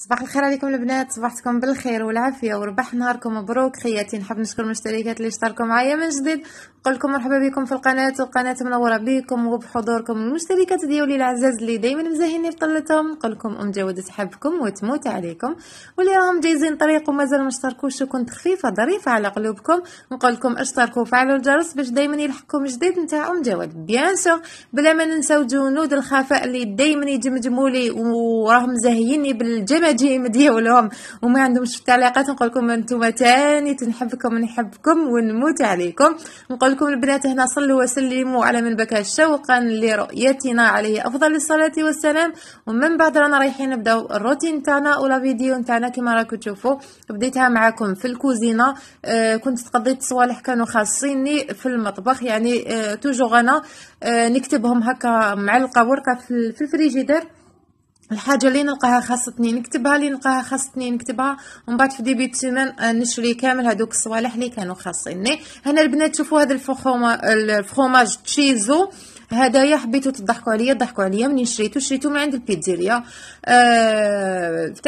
صباح الخير عليكم البنات، صبحتكم بالخير والعافيه وربح نهاركم مبروك خياتي. نحب نشكر المشتركات اللي اشتركوا معايا من جديد، نقول لكم مرحبا بكم في القناه منوره بكم وبحضوركم. المشتركات ديالي العزاز اللي دائما مزاهيني بطلتهم، نقول لكم جوده تحبكم وتموت عليكم، واللي راهم جايزين طريق ومازال ما اشتركوش وكنت خفيفه ظريفه على قلوبكم، نقول لكم اشتركوا وفعلوا الجرس باش دائما يلحقكم جديد نتاع جواد. بيان سور بلا ما ننساو جنود الخفاء اللي دائما يجمجموا لي وراهم زاهيني بالجماجيم ديالهم وما عندهمش في التعليقات، نقول لكم انتم تاني تنحبكم ونحبكم ونموت عليكم. نقول لكم البنات هنا صلوا وسلموا على من بكى شوقا لرؤيتنا عليه افضل الصلاه والسلام. ومن بعد رانا رايحين نبداو الروتين تاعنا ولا فيديو تاعنا كما راكم تشوفوا. بديتها معكم في الكوزينه، كنت تقضيت صوالح كانوا خاصيني في المطبخ، يعني توجور انا نكتبهم هكا معلقه ورقه في الفريجيدير، الحاجه اللي نلقاها خاصتني نكتبها، اللي نلقاها خاصتني نكتبها، ومن بعد في ديبي سيمين نشري كامل هذوك الصوالح اللي كانوا خاصيني. هنا البنات تشوفوا هذا الفرomاج تشيزو هدايا، حبيتوا تضحكوا عليا ضحكوا عليا، منين شريتو من عند البيتزيريا.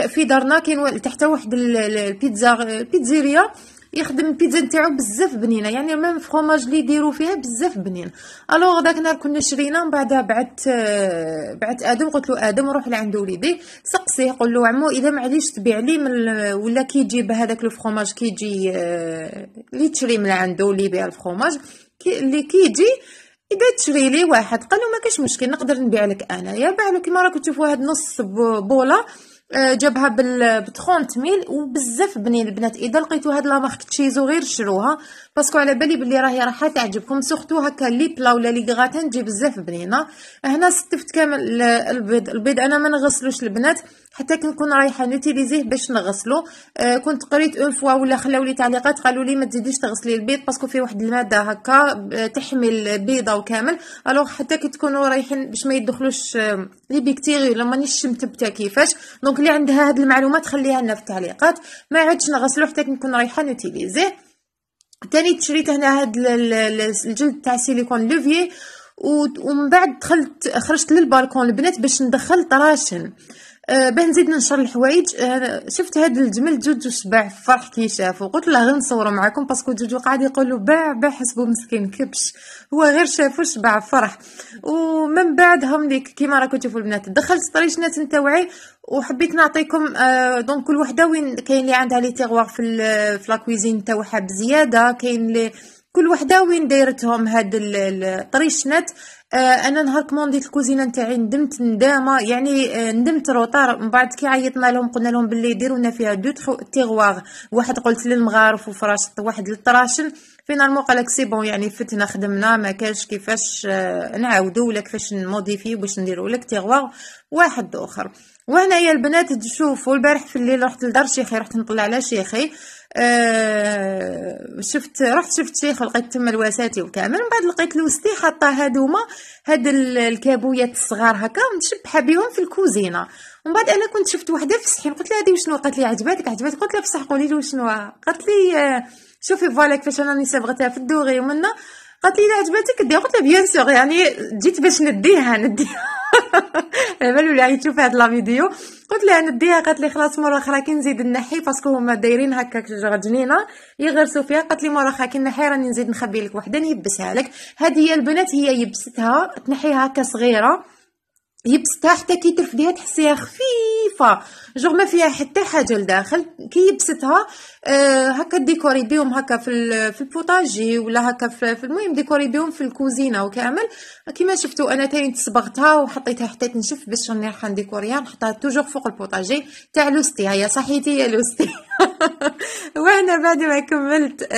في دارنا كاين تحت واحد البيتزيريا يخدم البيتزا نتاعو بزاف بنينه، يعني ميم فروماج اللي يديروا فيها بزاف بنين. الوغ داك النهار كنا شرينا، من بعدها بعت ادم، قلت له ادم روح لعند وليدي سقسيه قول له عمو اذا معليش تبيع لي ولا كيجيب هذاك الفروماج كيجي اللي تشري من عنده اللي يبيع الفروماج اللي كيجي اذا تشري لي واحد. قال له ما كاش مشكل نقدر نبيع لك انايا. باع له كيما راكم تشوفوا هاد نص بوله، جابها ب 30,000 وبزاف بنين البنات. اذا لقيتوا هاد لا مارك تشيزو غير شروها باسكو على بالي بلي راح تعجبكم، سورتو هكا لي بلا ولا لي غراتان تجي بزاف بنينه. هنا ستفت كامل البيض انا ما نغسلوش البنات حتى كنكون رايحه نوتيليزيه باش نغسلو. كنت قريت اون فوا ولا خلاو لي تعليقات قالوا لي ما تزيديش تغسلي البيض باسكو فيه واحد الماده هكا تحمل البيضه وكامل. الوغ حتى كي تكونوا رايحين باش ما يدخلوش لي بكتيريا ولا مانيش متبته كيفاش، دونك اللي عندها هاد المعلومات خليها لنا في التعليقات. ما عادش نغسلو حتى نكون رايحه نوتيليزيه. تاني تشريت هنا هاد الجلد تاع سيليكون لوفيي، ومن بعد خرجت للبالكون البنات باش ندخل طراشن باه نزيد ننشر الحوايج. شفت هاد الجمل جوجو شبع فرح كي شافو، قلت له غير نصورو معكم باسكو جوجو قاعد يقولوا باع حسبو مسكين كبش، هو غير شافو شبع فرح. ومن بعد هم ليك كيما راكم تشوفوا البنات دخلت طريشنات نتاوعي وحبيت نعطيكم دونك كل وحده وين كاين اللي عندها لي تيغوار في لا كويزين تاعها بزياده، كاين اللي كل وحده وين دايرتهم هاد الطريشنات. انا نهار كومونديت الكوزينه نتاعي ندمت ندامه، يعني ندمت روطار. من بعد كي عيطنا لهم قلنا لهم باللي يديروا لنا فيها دو تيغوار، واحد قلت للمغارف وفراش واحد للطراشن. فينالمون قالك سي بون، يعني فتنا خدمنا ما كاش كيفاش نعاودوا ولا كيفاش نموديفيو باش نديروا لك تيغوار واحد اخر. وهنايا البنات تشوفوا البارح في الليل رحت لدار شيخي، رحت نطلع على شيخي. رحت شفت شيخ لقيت تما الوساتي وكامل. من بعد لقيت لوستي حاطه هاد الكابويات الصغار هكا متشبحه بهم في الكوزينه. ومن بعد انا كنت شفت وحده في الصحين قلت لها هذه وشنو؟ قالت لي عجباتك؟ قلت لها بصح قولي لي وشنو. قالت لي شوفي فوالا كيفاش انا صبغتها في الدوغي ومنا. قالت لي اذا عجباتك ديها. قلت لها بيان سور، يعني جيت باش نديها على بالي ولا تشوف هاد لا فيديو. قلت لها نديها، قالت لي خلاص مره اخرى كي نزيد نحي باسكو هما دايرين هكاك جنينه يغرسوا فيها. قالت لي مره اخرى كي نحي راني نزيد نخبي لك وحده نيبسها لك. هذه هي البنات هي يبستها تنحيها هكا صغيره، يبستها حتى كي ترفديها تحسيها خفيفه جوغ ما فيها حتى حاجه لداخل. كي يبستها هكا ديكوري بيهم هكا في البوطاجي ولا هكا في المهم ديكوري بيهم في الكوزينه وكامل كيما شفتوا. انا تاني تصبغتها وحطيتها حتى تنشف باش راني راح نديكوريها نحطها توجور فوق البوطاجي تاع لوستي. هيا صحيتي يا لوستي. وانا بعد ما كملت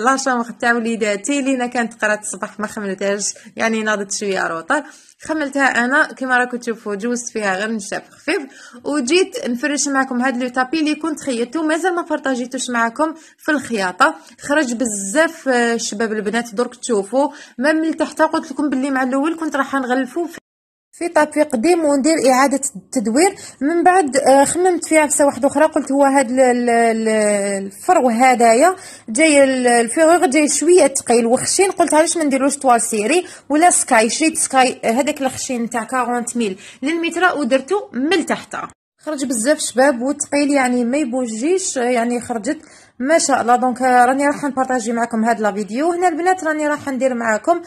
لا شامبر تاع وليداتي لينا كانت قرات الصباح ما خملتهاش، يعني ناضت شويه روطر. خملتها انا كما راكم تشوفوا جوزت فيها غير نشاف خفيف، وجيت نفرش معكم هاد لو طابي اللي كنت خيطته مازال ما بارطاجيتوش معكم في الخياطه. خرج بزاف الشباب البنات درك تشوفوا ميم اللي تحت. قلت لكم باللي مع الاول كنت راح نغلفو في طابي قديم وندير اعاده التدوير. من بعد خممت فيها عفسه واحده اخرى، قلت هو هاد الفرو هدايا جاي الفيغور جاي شويه ثقيل وخشين، قلت علاش ما نديروش طوال سيري ولا سكاي. شريت سكاي هذاك الخشين تاع 40 ميل للمتر ودرتو من تحت. خرج بزاف شباب وثقيل، يعني ما يبوجيش، يعني خرجت ما شاء الله. دونك راني راح نبارطاجي معكم هاد لا فيديو. هنا البنات راني راح ندير معكم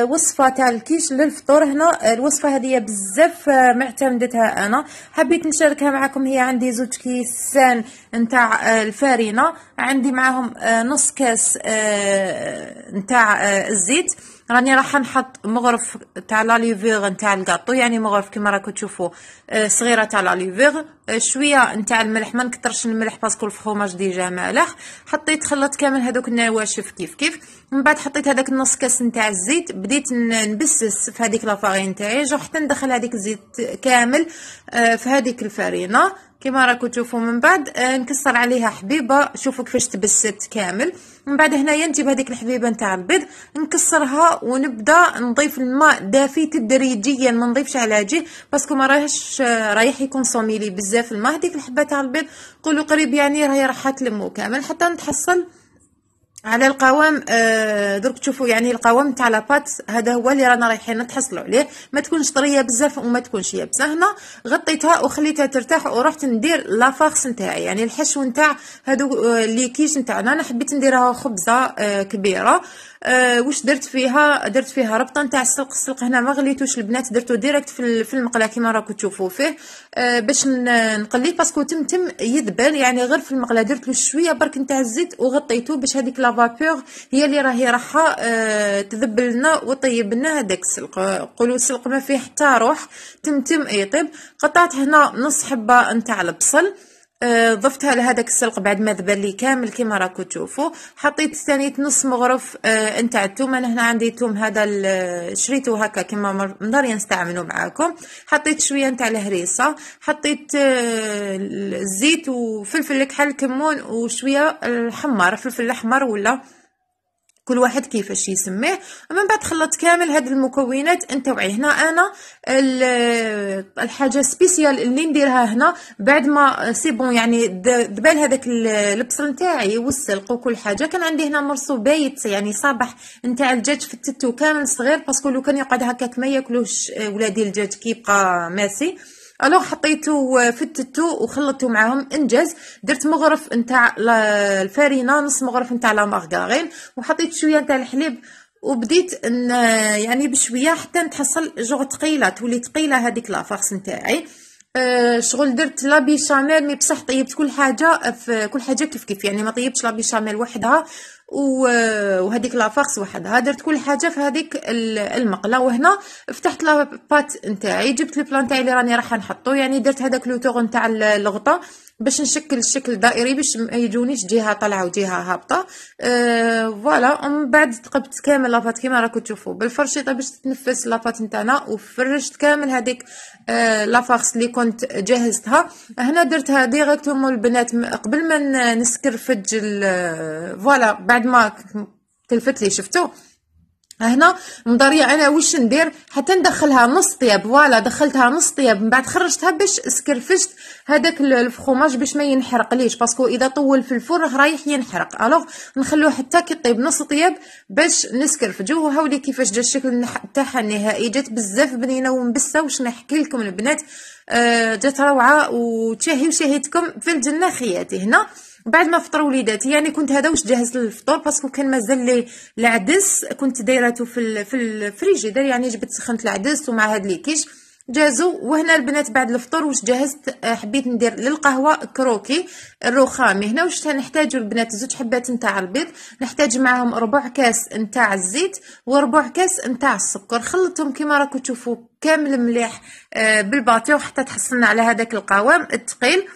وصفه تاع الكيش للفطور. هنا الوصفه هذه بزاف معتمدتها انا، حبيت نشاركها معكم. هي عندي 2 كيسان نتاع الفارينه، عندي معاهم نص كاس نتاع الزيت، راني راح نحط مغرف تاع لاليفيغ نتاع الكاطو، يعني مغرف كيما راكم تشوفوا صغيره تاع لاليفيغ، شويه نتاع الملح، ما نكثرش الملح باسكو الفرماج ديجا مالح. حطيت خلطت كامل هذوك النواشف كيف من بعد حطيت هذاك النص كاس نتاع الزيت، بديت نبسس في هذيك لافارين تاعي، جو حتى ندخل هذيك الزيت كامل في هذيك الفارينه كما راكم تشوفوا. من بعد نكسر عليها حبيبه، شوفوا كيفاش تبست كامل. من بعد هنايا نجيب هذيك الحبيبه نتاع البيض نكسرها، ونبدا نضيف الماء دافي تدريجيا، ما نضيفش على جيه باسكو ما رايح يكونسومي لي بزاف الماء. هذيك الحبه تاع البيض قولوا قريب يعني راهي راح تلمو كامل حتى نتحصل على القوام. درك تشوفوا يعني القوام تاع لاباط هذا هو اللي رانا رايحين نتحصلوا عليه، ما تكونش طريه بزاف وما تكونش يابسه. هنا غطيتها وخليتها ترتاح ورحت ندير لافارس نتاعي، يعني الحشو نتاع هادو اللي كيش نتاعنا. انا حبيت نديرها خبزه كبيره. واش درت فيها؟ درت فيها ربطه نتاع السلق هنا ما غليتوش البنات، درتو ديريكت في المقله كيما راكم تشوفوا فيه باش نقليه باسكو تم يذبل، يعني غير في المقله درت له شويه برك نتاع الزيت وغطيته باش هذيك لافابور هي اللي راهي راح تذبل لنا وطيب لنا هذاك السلق. قولوا السلق ما فيه حتى روح، تم يطيب. قطعت هنا نص حبه نتاع البصل، ضفتها لهذاك السلق بعد ما ذبل لي كامل كيما راكم تشوفوا. حطيت ثاني نص مغرف نتاع الثوم، انا هنا عندي ثوم هذا شريته هكا كيما نضري نستعملوا معاكم. حطيت شويه نتاع الهريسه، حطيت الزيت وفلفل الكحل كمون وشويه الحمار، فلفل الاحمر ولا كل واحد كيفاش يسميه. من بعد خلطت كامل هاد المكونات نتاوعي. هنا انا الحاجه سبيسيال اللي نديرها هنا بعد ما سي بون يعني دبال هذاك البصل نتاعي والسلق وكل حاجه، كان عندي هنا مرصو بايت يعني صابح نتاع الدجاج فتتو كامل صغير باسكو لو كان يقعد هكاك ما ياكلوش ولادي الدجاج كيبقى ماسي. الوغ حطيته فتتو وخلطته معاهم انجاز. درت مغرف نتاع الفارينه، نص مغرف نتاع لا مارغارين، وحطيت شويه نتاع الحليب وبديت يعني بشويه حتى نتحصل جوغ ثقيله، تولي ثقيله هذيك لافارس نتاعي. شغل درت لا بيشاميل مي بصح طيبت كل حاجه في كل حاجه كيف يعني ما طيبتش لا بيشاميل وحدها وهذيك لافارس وحدها، درت كل حاجه في هذيك المقله. وهنا فتحت لا بات نتاعي، جبت البلان تاعي اللي راني راح نحطو، يعني درت هذاك لوتور نتاع الغطا باش نشكل الشكل دائري باش ما يجونيش جهه طالعه وجهه هابطه. فوالا. ومن بعد تقبت كامل لاباط كيما راكم تشوفوا بالفرشيطه باش تتنفس لاباط نتاعنا، وفرشت كامل هذيك لافارس اللي كنت جهزتها. هنا درتها ديريكتومون البنات قبل ما نسكرفج فوالا بعد ما تلفت لي شفتوا. هنا مضريه انا واش ندير حتى ندخلها نص طياب. فوالا دخلتها نص طياب، من بعد خرجتها باش سكرفشت هذاك الفخوماج باش ما ينحرق ليش باسكو اذا طول في الفرن رايح ينحرق. الوغ نخلوه حتى كي طيب نص طياب باش نسكرفجوه. هاولي كيفاش جا الشكل تاعها النهائي، جات بزاف بنينه ومبسه. واش نحكي لكم البنات، جات روعه وتشهي وشهيتكم في الجنه خياتي. هنا بعد ما فطروا وليداتي يعني كنت هذا واش جهزت للفطور باسكو كان مازال لي العدس كنت دايرته في الفريجيدير، يعني جبت سخنت العدس ومع هاد لي كيش جازو. وهنا البنات بعد الفطور واش جهزت، حبيت ندير للقهوه كروكي الرخامي. هنا واش نحتاجو البنات 2 حبات نتاع البيض، نحتاج معاهم ربع كاس نتاع الزيت وربع كاس نتاع السكر. خلطتهم كيما راكم تشوفوا كامل مليح بالباطيو حتى تحصلنا على هذاك القوام الثقيل.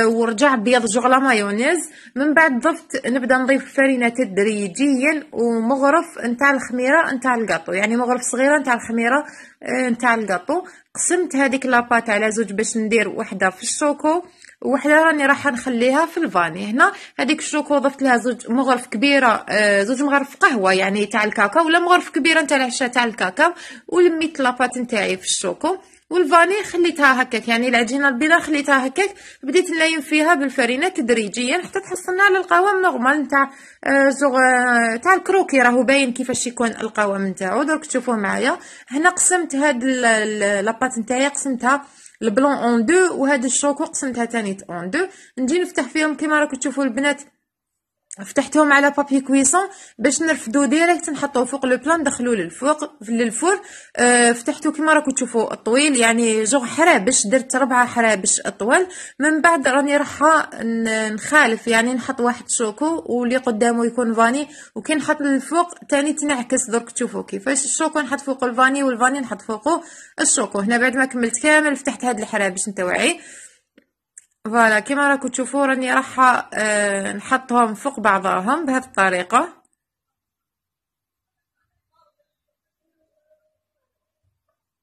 ورجع بيض جوغ مايونيز. من بعد ضفت نبدا نضيف الفرينه تدريجيا ومغرف نتاع الخميره نتاع الكاطو، يعني مغرف صغيره نتاع الخميره نتاع الكاطو. قسمت هذيك لاباط على 2 باش ندير وحده في الشوكو وحده راني راح نخليها في الفاني. هنا هذيك الشوكو ضفت لها 2 مغرف كبيره 2 مغرف قهوه يعني تاع الكاكاو ولا مغرف كبيره نتاع العشاء تاع الكاكاو، ولميت لاباط نتاعي في الشوكو. والفاني خليتها هكاك يعني العجينه البيضاء خليتها هكاك، بديت نلايم فيها بالفرينه تدريجيا حتى تحصلنا على القوام نورمال نتاع تاع الكروكي. راهو باين كيفاش يكون القوام نتاعو، درك تشوفوه معايا. هنا قسمت هاد لاباط نتاعي قسمتها البلون اون دو، وهاد الشوكو قسمتها تاني اون دو. نجي نفتح فيهم كيما راكم تشوفوا البنات، فتحتهم على بابي كويسون باش نرفدو ديريكت نحطوه فوق لو بلان، ندخلوه للفور. فتحتو كيما راكم تشوفوا الطويل، يعني جوغ حرابش، درت 4 حرابش اطول. من بعد راني راح نخالف، يعني نحط واحد شوكو واللي قدامه يكون فاني، وكي نحط للفوق تاني تنعكس. درك تشوفوا كيفاش الشوكو نحط فوق الفاني والفاني نحط فوقه الشوكو. هنا بعد ما كملت كامل فتحت هاد الحرابش نتاوعي. فوالا كيما راكم تشوفوا راني راح نحطهم فوق بعضهم بهذه الطريقه.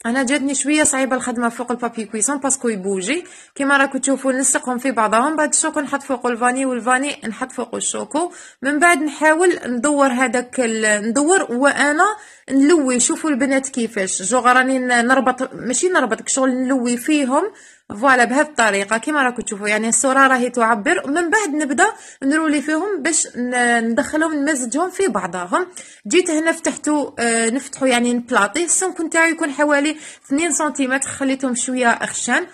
انا جاتني شويه صعيبه الخدمه فوق البابي كويسون باسكو يبوجي. كيما راكم تشوفوا نلصقهم في بعضهم، بعد الشوكو نحط فوق الفاني والفاني نحط فوق الشوكو. من بعد نحاول ندور هذاك ندور وانا نلوي. شوفوا البنات كيفاش جوغ راني نربط، ماشي نربط شغل نلوي فيهم. فوالا بهذه الطريقه كيما راكم تشوفوا، يعني الصوره راهي تعبر. من بعد نبدا نرولي فيهم باش ندخلهم نمزجهم في بعضهم. جيت هنا نفتحوا يعني نبلاطي. السمك نتاعي يكون حوالي 2 سنتيمتر، خليتهم شويه اخشان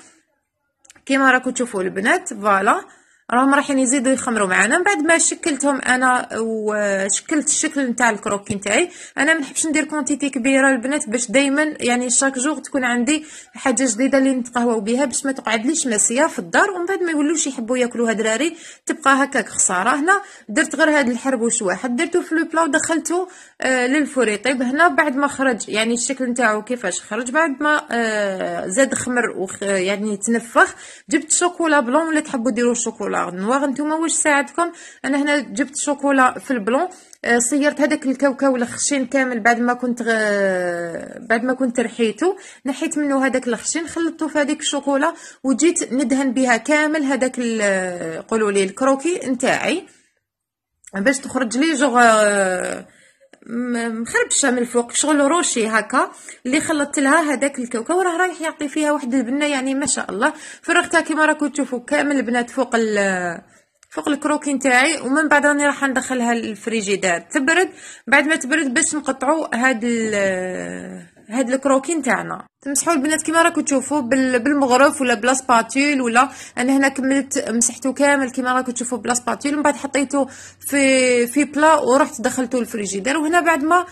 كيما راكم تشوفوا البنات. فوالا راهم رايحين يزيدوا يخمروا معنا. من بعد ما شكلتهم انا وشكلت الشكل نتاع الكروكي نتاعي، انا ما نحبش ندير كونتيتي كبيره البنات باش دائما يعني شاك جوغ تكون عندي حاجه جديده اللي نتقهواو بها باش ما تقعدليش مسيه في الدار، ومن بعد ما يولوش يحبوا ياكلوها دراري تبقى هكاك خساره. هنا درت غير هذا الحربوش واحد، درته في لو بلا ودخلته للفور يطيب. هنا بعد ما خرج يعني الشكل نتاعو كيفاش خرج، بعد ما زاد خمر يعني تنفخ، جبت شوكولا بلون ولا تحبوا ديروا شوكولا نوار نتوما واش ساعدكم. انا هنا جبت شوكولا في البلون، صيرت هذاك الكاوكاو الخشين كامل بعد ما كنت رحيته، نحيت منه هذاك الخشين خلطته في هذيك الشوكولا، وجيت ندهن بها كامل هذاك قولوا لي الكروكي نتاعي باش تخرج لي جوغ مخربشه من الفوق شغل روشي هكا. اللي خلطت لها هذاك الكاوكاو راه رايح يعطي فيها واحد البنه يعني ما شاء الله. فرغتها كيما راكم تشوفوا كامل البنات فوق الكروكي نتاعي. ومن بعد راني راح ندخلها للفريجيدار تبرد. بعد ما تبرد باش نقطعوا هاد الكروكي نتاعنا. تمسحوا البنات كيما راكم تشوفوا بالمغرف ولا بلا سباتول، ولا انا هنا كملت مسحته كامل كيما راكم تشوفوا بلا سباتول. من بعد حطيته في بلا ورحت دخلته الفريجيدار. وهنا بعد ما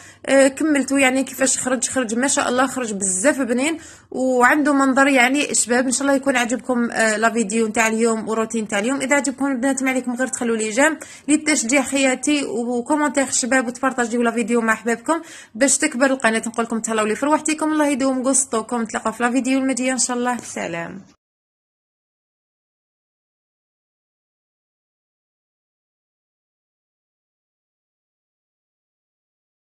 كملته يعني كيفاش خرج ما شاء الله، خرج بزاف بنين وعنده منظر يعني شباب. ان شاء الله يكون عجبكم لا فيديو نتاع اليوم وروتين تاع اليوم. اذا عجبكم البنات ما عليكم غير تخلوا لي جيم للتشجيع حياتي وكومونتير شباب، وتبارطاجيو لا فيديو مع احبابكم باش تكبر القناه. نقول لكم تهلاو لي في روحتكم، الله يدوم قسطكم. نتلاقاو في لا فيديو المجيه ان شاء الله. سلام.